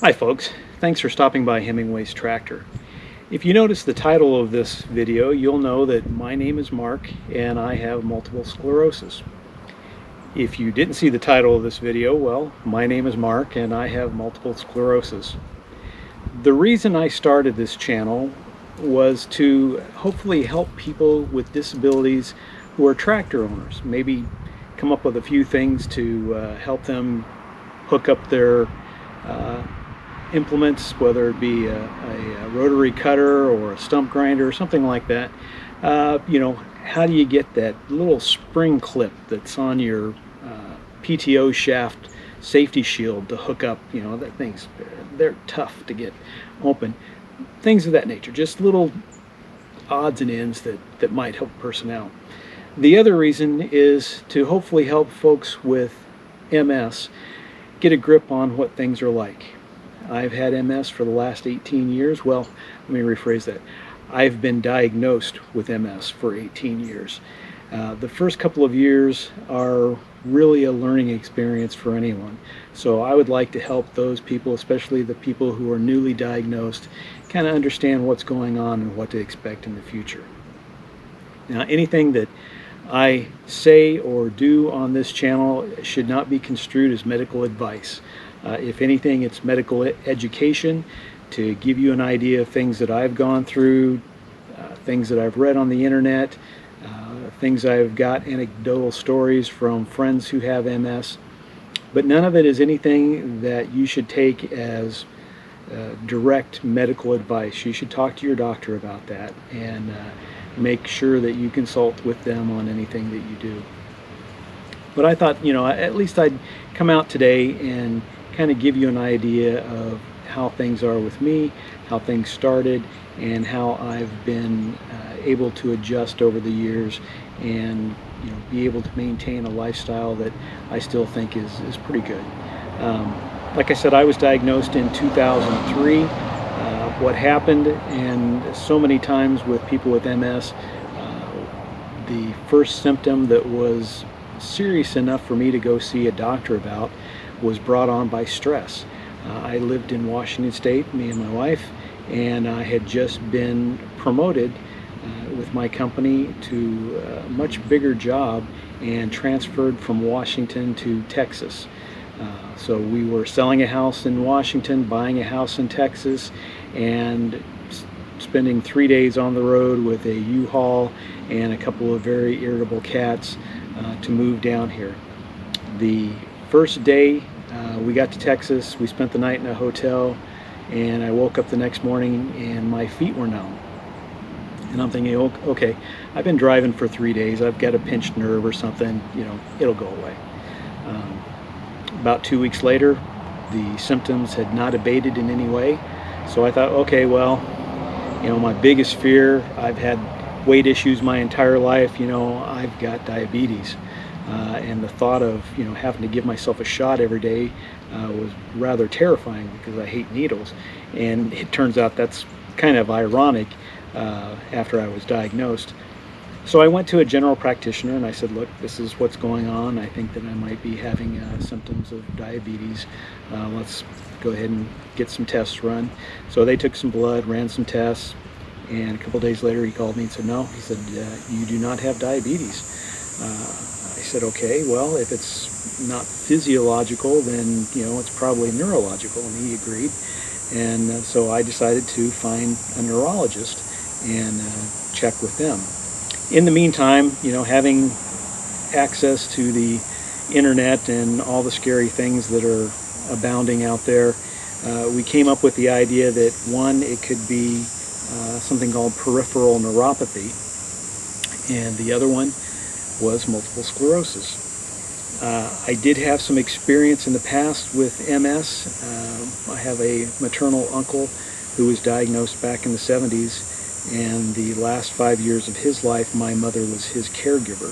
Hi folks, thanks for stopping by Hemingway's Tractor. If you notice the title of this video, you'll know that my name is Mark and I have multiple sclerosis. If you didn't see the title of this video, well, my name is Mark and I have multiple sclerosis. The reason I started this channel was to hopefully help people with disabilities who are tractor owners, maybe come up with a few things to help them hook up their implements, whether it be a rotary cutter or a stump grinder or something like that. How do you get that little spring clip that's on your PTO shaft safety shield to hook up? That they're tough to get open. Things of that nature, just little odds and ends that might help a person out. The other reason is to hopefully help folks with MS get a grip on what things are like. I've had MS for the last 18 years. Well, let me rephrase that. I've been diagnosed with MS for 18 years. The first couple of years are really a learning experience for anyone. So I would like to help those people, especially the people who are newly diagnosed, kind of understand what's going on and what to expect in the future. Now, anything that I say or do on this channel should not be construed as medical advice. If anything, it's medical education to give you an idea of things that I've gone through, things that I've read on the internet, things I've got anecdotal stories from friends who have MS. But none of it is anything that you should take as direct medical advice. You should talk to your doctor about that and make sure that you consult with them on anything that you do. But I thought, at least I'd come out today and kind of give you an idea of how things are with me, how things started, and how I've been able to adjust over the years and be able to maintain a lifestyle that I still think is pretty good. Like I said, I was diagnosed in 2003. What happened, and so many times with people with MS, the first symptom that was serious enough for me to go see a doctor about was brought on by stress. I lived in Washington State, me and my wife, and I had just been promoted with my company to a much bigger job and transferred from Washington to Texas. So we were selling a house in Washington, buying a house in Texas, and spending 3 days on the road with a U-Haul and a couple of very irritable cats to move down here. The first day we got to Texas, we spent the night in a hotel, and I woke up the next morning and my feet were numb. And I'm thinking, okay, I've been driving for 3 days, I've got a pinched nerve or something, it'll go away. About 2 weeks later, the symptoms had not abated in any way. So I thought, okay, well, my biggest fear, I've had weight issues my entire life, I've got diabetes. And the thought of, having to give myself a shot every day was rather terrifying because I hate needles. And it turns out that's kind of ironic after I was diagnosed. So I went to a general practitioner and I said, look, this is what's going on. I think that I might be having symptoms of diabetes. Let's go ahead and get some tests run. So they took some blood, ran some tests, and a couple days later he called me and said, no, he said, you do not have diabetes. I said, okay, well, if it's not physiological, then, it's probably neurological, and he agreed. And so I decided to find a neurologist and check with them. In the meantime, having access to the internet and all the scary things that are abounding out there, we came up with the idea that one, it could be something called peripheral neuropathy, and the other one was multiple sclerosis. I did have some experience in the past with MS. I have a maternal uncle who was diagnosed back in the 70s, and the last 5 years of his life, my mother was his caregiver.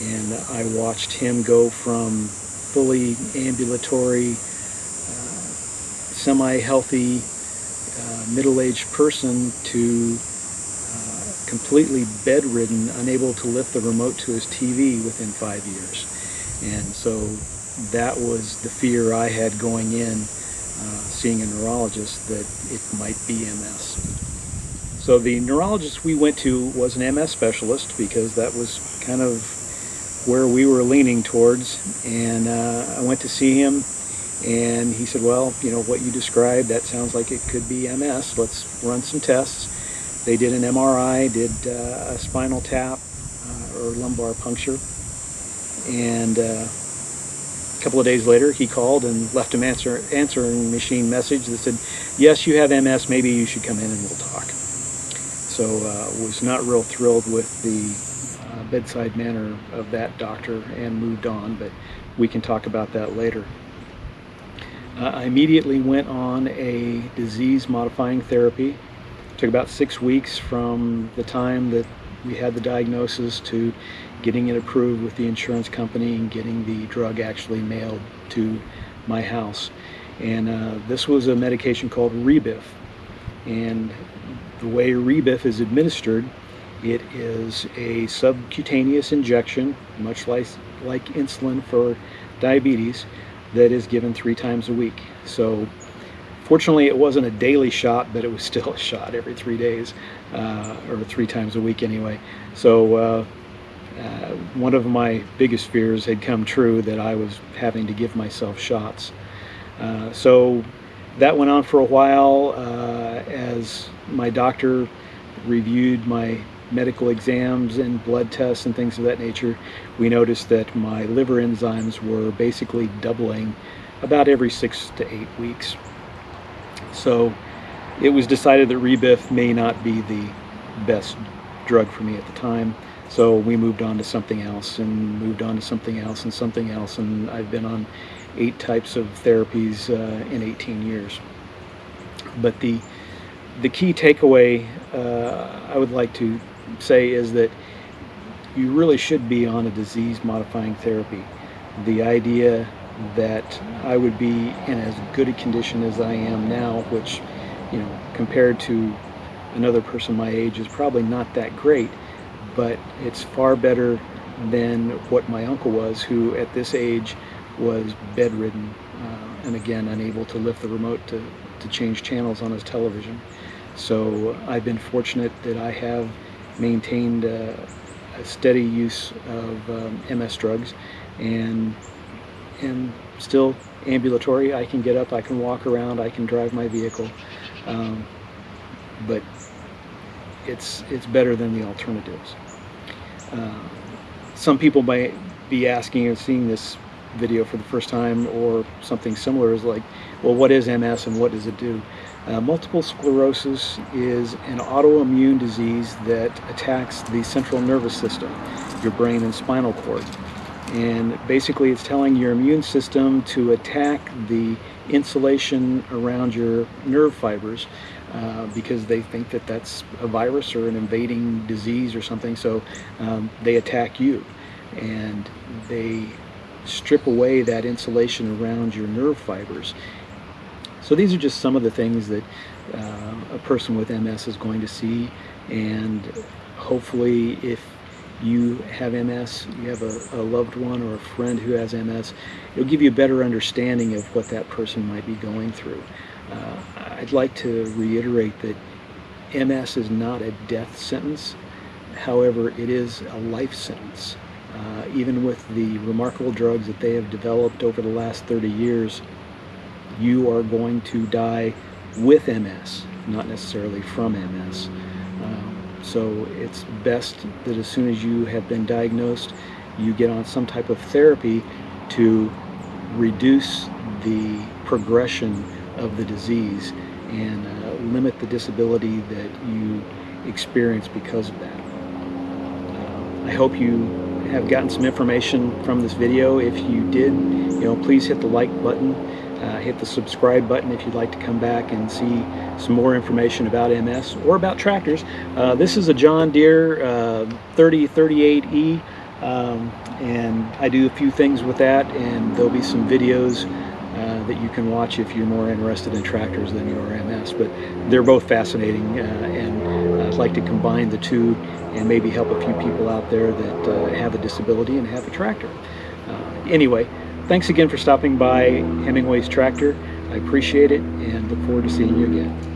And I watched him go from fully ambulatory, semi-healthy, middle-aged person to completely bedridden, unable to lift the remote to his TV within 5 years. And so that was the fear I had going in seeing a neurologist that it might be MS. So the neurologist we went to was an MS specialist, because that was kind of where we were leaning towards. And I went to see him, and he said, well, you know, what you described, that sounds like it could be MS. Let's run some tests. They did an MRI, did a spinal tap or lumbar puncture, and a couple of days later he called and left an answering machine message that said, yes, you have MS, maybe you should come in and we'll talk. So was not real thrilled with the bedside manner of that doctor and moved on, but we can talk about that later. I immediately went on a disease-modifying therapy. It took about 6 weeks from the time that we had the diagnosis to getting it approved with the insurance company and getting the drug actually mailed to my house. And this was a medication called Rebif. And the way Rebif is administered, it is a subcutaneous injection, much like insulin for diabetes, that is given 3 times a week. So fortunately it wasn't a daily shot, but it was still a shot every 3 days, or 3 times a week anyway. So one of my biggest fears had come true, that I was having to give myself shots. So that went on for a while. As my doctor reviewed my medical exams and blood tests and things of that nature, we noticed that my liver enzymes were basically doubling about every 6 to 8 weeks. So it was decided that Rebif may not be the best drug for me at the time. So we moved on to something else, and moved on to something else, and something else, and I've been on 8 types of therapies in 18 years. But the key takeaway I would like to say is that you really should be on a disease-modifying therapy. The idea that I would be in as good a condition as I am now, which, you know, compared to another person my age is probably not that great, but it's far better than what my uncle was, who at this age was bedridden and again unable to lift the remote to change channels on his television. So I've been fortunate that I have maintained a steady use of MS drugs, and still ambulatory. I can get up, I can walk around, I can drive my vehicle, but it's better than the alternatives. Some people might be asking or seeing this video for the first time, or something similar, is like, well, what is MS and what does it do? Multiple sclerosis is an autoimmune disease that attacks the central nervous system, your brain and spinal cord. And basically it's telling your immune system to attack the insulation around your nerve fibers, because they think that that's a virus or an invading disease or something. So they attack you, and they strip away that insulation around your nerve fibers. So these are just some of the things that a person with MS is going to see, and hopefully if you have MS, you have a loved one or a friend who has MS, it'll give you a better understanding of what that person might be going through. I'd like to reiterate that MS is not a death sentence. However, it is a life sentence. Even with the remarkable drugs that they have developed over the last 30 years, you are going to die with MS, not necessarily from MS. So it's best that as soon as you have been diagnosed, you get on some type of therapy to reduce the progression of the disease and limit the disability that you experience because of that. I hope you have gotten some information from this video. If you did, please hit the like button, hit the subscribe button if you'd like to come back and see some more information about MS or about tractors. This is a John Deere 3038E, and I do a few things with that, and there'll be some videos that you can watch if you're more interested in tractors than you are MS. But they're both fascinating, and I'd like to combine the two and maybe help a few people out there that have a disability and have a tractor. Anyway, thanks again for stopping by Hemingway's Tractor. I appreciate it and look forward to seeing you again.